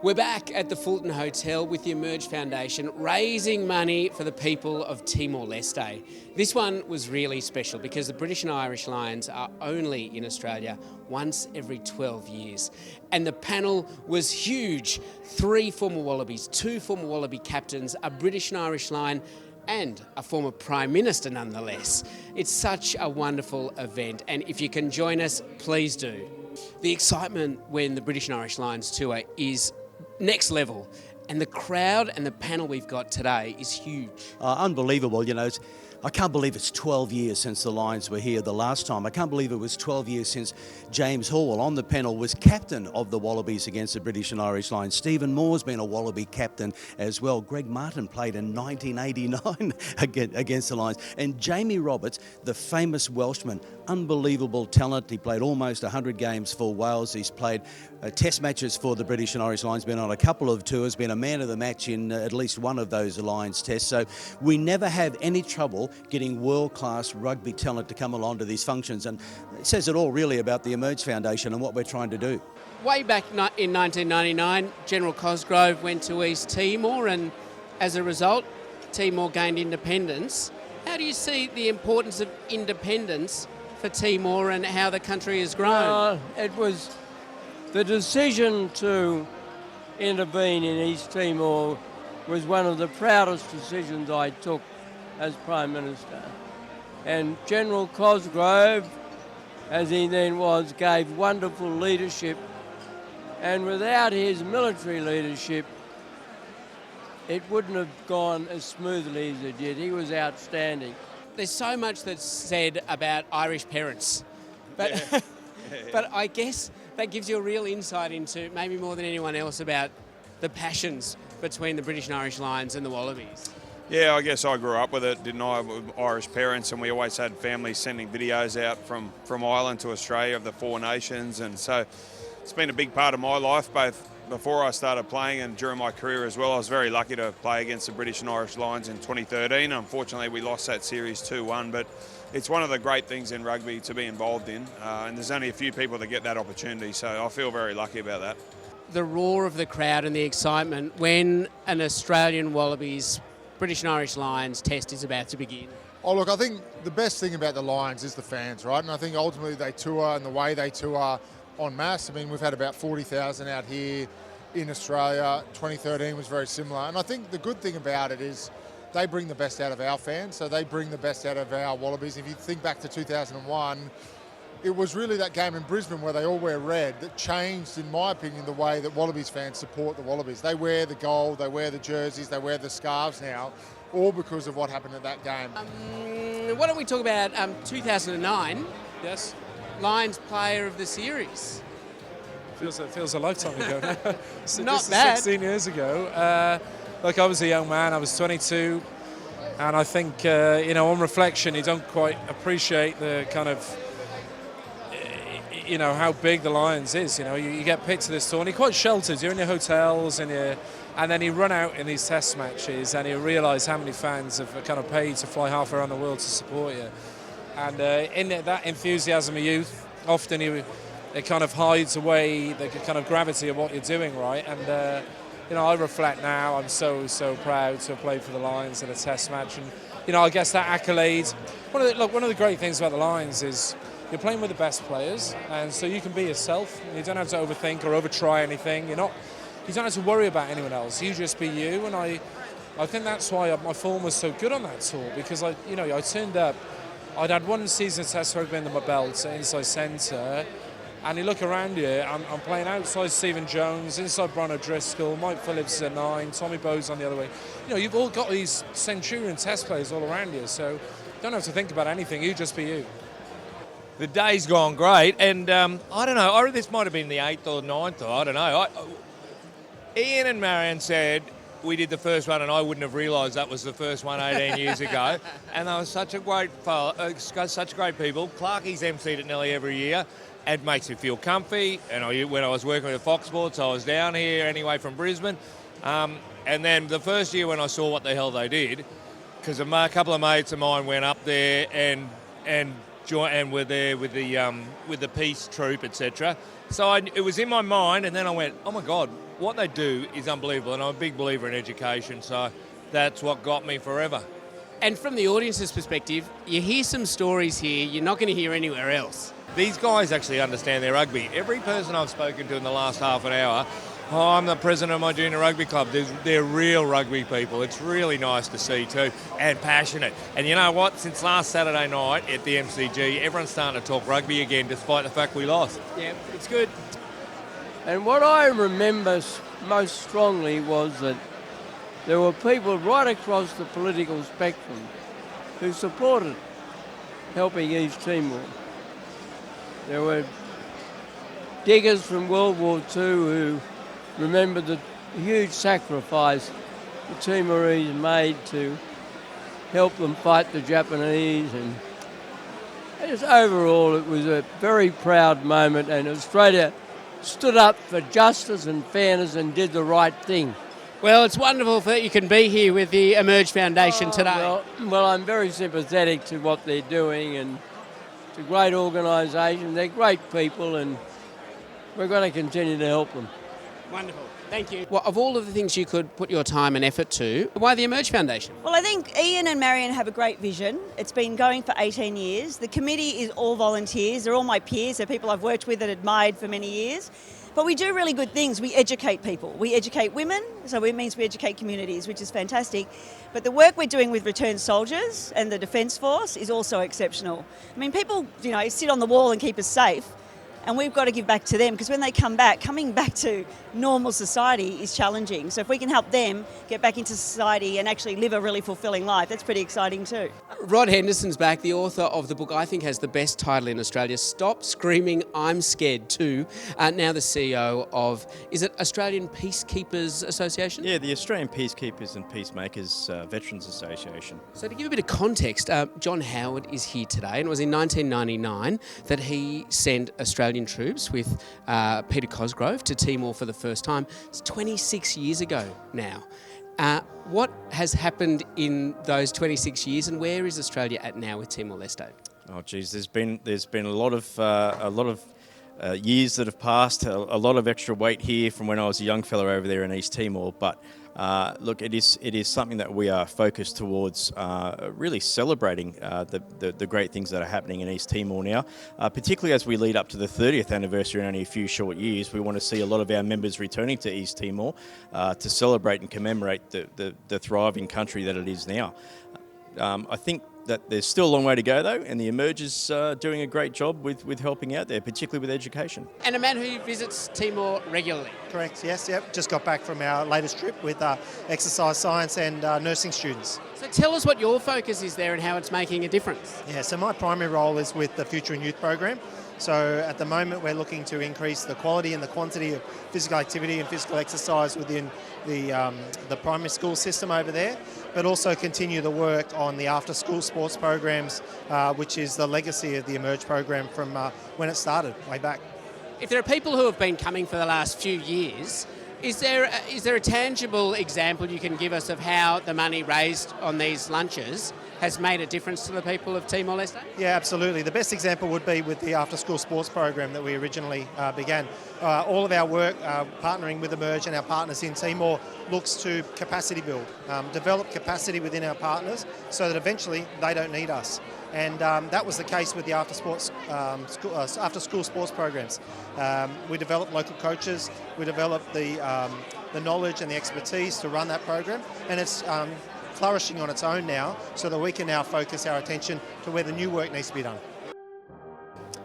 We're back at the Fulton Hotel with the Emerge Foundation raising money for the people of Timor-Leste. This one was really special because the British and Irish Lions are only in Australia once every 12 years. And the panel was huge. 3 former Wallabies, 2 former Wallaby captains, a British and Irish Lion and a former Prime Minister nonetheless. It's such a wonderful event, and if you can join us, please do. The excitement when the British and Irish Lions tour is next level, and the crowd and the panel we've got today is huge. Unbelievable, I can't believe it's 12 years since the Lions were here the last time. I can't believe it was 12 years since James Hall on the panel was captain of the Wallabies against the British and Irish Lions. Stephen Moore's been a Wallaby captain as well. Greg Martin played in 1989 against the Lions. And Jamie Roberts, the famous Welshman, unbelievable talent. He played almost 100 games for Wales. He's played test matches for the British and Irish Lions, been on a couple of tours, been a man of the match in at least one of those Lions tests. So we never have any trouble getting world-class rugby talent to come along to these functions. And it says it all really about the Emerge Foundation and what we're trying to do. Way back in 1999, General Cosgrove went to East Timor, and as a result, Timor gained independence. How do you see the importance of independence for Timor and how the country has grown? It was the decision to intervene in East Timor was one of the proudest decisions I took as Prime Minister. And General Cosgrove, as he then was, gave wonderful leadership. And without his military leadership, it wouldn't have gone as smoothly as it did. He was outstanding. There's so much that's said about Irish parents, but but I guess that gives you a real insight into, maybe more than anyone else, about the passions between the British and Irish Lions and the Wallabies. Yeah, I guess I grew up with it, didn't I, with Irish parents, and we always had families sending videos out from Ireland to Australia of the 4 nations, and so it's been a big part of my life, both before I started playing and during my career as well. I was very lucky to play against the British and Irish Lions in 2013. Unfortunately, we lost that series 2-1, but it's one of the great things in rugby to be involved in, and there's only a few people that get that opportunity, so I feel very lucky about that. The roar of the crowd and the excitement when an Australian Wallabies British and Irish Lions test is about to begin. Oh, look, I think the best thing about the Lions is the fans, right? And I think ultimately they tour, and the way they tour en masse. I mean, we've had about 40,000 out here in Australia. 2013 was very similar. And I think the good thing about it is they bring the best out of our fans, so they bring the best out of our Wallabies. If you think back to 2001, it was really that game in Brisbane where they all wear red that changed, in my opinion, the way that Wallabies fans support the Wallabies. They wear the gold, they wear the jerseys, they wear the scarves now, all because of what happened at that game. Why don't we talk about 2009? Yes. Lions Player of the Series. Feels a lifetime ago now. Not bad. 16 years ago. Look, I was a young man. I was 22, and I think on reflection, you don't quite appreciate the kind of how big the Lions is. You get picked to this tour, and you're quite sheltered. You're in your hotels, and then you run out in these test matches, and you realise how many fans have kind of paid to fly half around the world to support you. And in that enthusiasm of youth, often it kind of hides away the kind of gravity of what you're doing, right? And I reflect now. I'm so proud to have played for the Lions in a test match, and I guess that accolade. One of the great things about the Lions is you're playing with the best players, and so you can be yourself. You don't have to overthink or overtry anything. You don't have to worry about anyone else. You just be you, and I think that's why my form was so good on that tour, because I turned up. I'd had 1 season of Test rugby under my belt at inside centre, and you look around you, I'm playing outside Stephen Jones, inside Brian O'Driscoll, Mike Phillips at 9, Tommy Bowes on the other way. You've all got these Centurion Test players all around you, so you don't have to think about anything. You just be you. The day's gone great, and I don't know, this might have been the 8th or 9th, or I don't know. Ian and Marion said we did the first one, and I wouldn't have realised that was the first one 18 years ago. And they were such great people. Clarkie's emceed it nearly every year. It makes me feel comfy. And when I was working with Fox Sports, I was down here anyway from Brisbane. And then the first year when I saw what the hell they did, because a couple of mates of mine went up there and and were there with the peace troop, etc. So it was in my mind, and then I went, oh my God, what they do is unbelievable, and I'm a big believer in education, so that's what got me forever. And from the audience's perspective, you hear some stories here you're not going to hear anywhere else. These guys actually understand their rugby. Every person I've spoken to in the last half an hour, oh, I'm the president of my junior rugby club. They're real rugby people. It's really nice to see too, and passionate. And you know what? Since last Saturday night at the MCG, everyone's starting to talk rugby again, despite the fact we lost. Yeah, it's good. And what I remember most strongly was that there were people right across the political spectrum who supported helping East Timor. There were diggers from World War II who remembered the huge sacrifice the Timorese made to help them fight the Japanese. And just overall, it was a very proud moment, and Australia stood up for justice and fairness and did the right thing. Well, it's wonderful that you can be here with the Emerge Foundation today. Well, I'm very sympathetic to what they're doing, and it's a great organisation. They're great people, and we're going to continue to help them. Wonderful. Thank you. Well, of all of the things you could put your time and effort to, why the Emerge Foundation? Well, I think Ian and Marion have a great vision. It's been going for 18 years. The committee is all volunteers. They're all my peers. They're people I've worked with and admired for many years. But we do really good things. We educate people. We educate women, so it means we educate communities, which is fantastic. But the work we're doing with returned soldiers and the Defence Force is also exceptional. I mean, people, sit on the wall and keep us safe, and we've got to give back to them, because when they come back, coming back to normal society is challenging. So if we can help them get back into society and actually live a really fulfilling life, that's pretty exciting too. Rod Henderson's back, the author of the book I think has the best title in Australia, Stop Screaming I'm Scared Too. Now the CEO of, is it Australian Peacekeepers Association? Yeah, the Australian Peacekeepers and Peacemakers Veterans Association. So to give a bit of context, John Howard is here today, and it was in 1999 that he sent Australian troops with Peter Cosgrove to Timor for the first time. It's 26 years ago now. What has happened in those 26 years, and where is Australia at now with Timor-Leste? Oh, geez, there's been a lot of years that have passed. A lot of extra weight here from when I was a young fella over there in East Timor. But look, it is something that we are focused towards, really celebrating the great things that are happening in East Timor now, particularly as we lead up to the 30th anniversary in only a few short years. We want to see a lot of our members returning to East Timor to celebrate and commemorate the thriving country that it is now. I think that there's still a long way to go though, and the Emerge is doing a great job with helping out there, particularly with education. And a man who visits Timor regularly. Correct, yes, yep. Just got back from our latest trip with exercise science and nursing students. So tell us what your focus is there and how it's making a difference. Yeah, so my primary role is with the Future and Youth program. So at the moment we're looking to increase the quality and the quantity of physical activity and physical exercise within the primary school system over there, but also continue the work on the after-school sports programs, which is the legacy of the Emerge program from when it started way back. If there are people who have been coming for the last few years, is there a tangible example you can give us of how the money raised on these lunches has made a difference to the people of Timor-Leste? Yeah, absolutely. The best example would be with the after-school sports program that we originally began. All of our work, partnering with Emerge and our partners in Timor, looks to capacity build, develop capacity within our partners so that eventually they don't need us. And that was the case with the after-school sports programs. We developed local coaches, we developed the knowledge and the expertise to run that program, and it's flourishing on its own now, so that we can now focus our attention to where the new work needs to be done.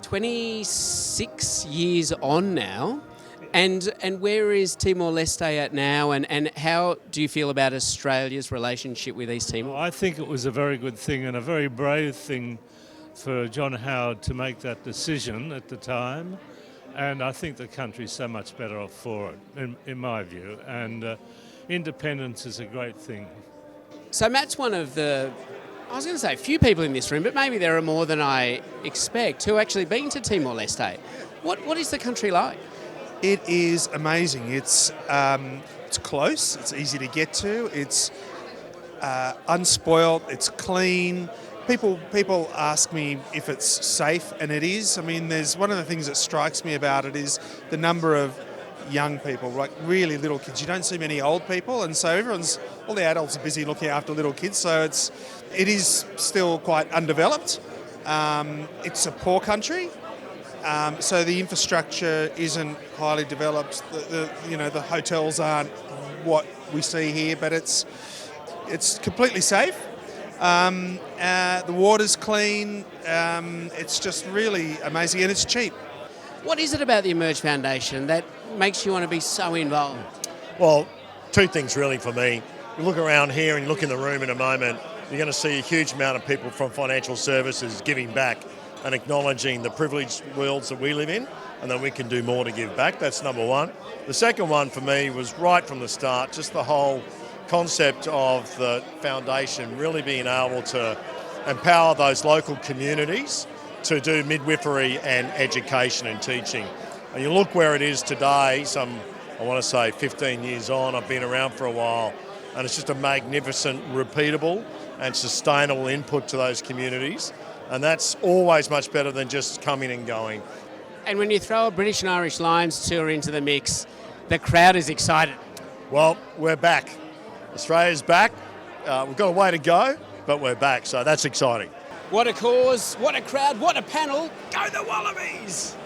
26 years on now, and where is Timor-Leste at now, and how do you feel about Australia's relationship with East Timor? I think it was a very good thing and a very brave thing for John Howard to make that decision at the time, and I think the country's so much better off for it, in my view, and independence is a great thing. So Matt's one of the, I was going to say few people in this room, but maybe there are more than I expect, who actually been to Timor-Leste. What is the country like? It is amazing. It's close, it's easy to get to, it's unspoilt, it's clean. people ask me if it's safe, and it is. I mean, there's one of the things that strikes me about it is the number of young people, like really little kids. You don't see many old people, and so all the adults are busy looking after little kids. So it is still quite undeveloped. It's a poor country, so the infrastructure isn't highly developed. The hotels aren't what we see here, but it's completely safe. The water's clean. It's just really amazing, and it's cheap. What is it about the Emerge Foundation that makes you want to be so involved? Well, two things really for me. You look around here and you look in the room in a moment, you're going to see a huge amount of people from financial services giving back and acknowledging the privileged worlds that we live in, and that we can do more to give back. That's number one. The second one for me was right from the start, just the whole concept of the foundation really being able to empower those local communities to do midwifery and education and teaching. And you look where it is today, I want to say 15 years on, I've been around for a while, and it's just a magnificent, repeatable and sustainable input to those communities. And that's always much better than just coming and going. And when you throw a British and Irish Lions tour into the mix, the crowd is excited. Well, we're back. Australia's back. We've got a way to go, but we're back, so that's exciting. What a cause, what a crowd, what a panel. Go the Wallabies!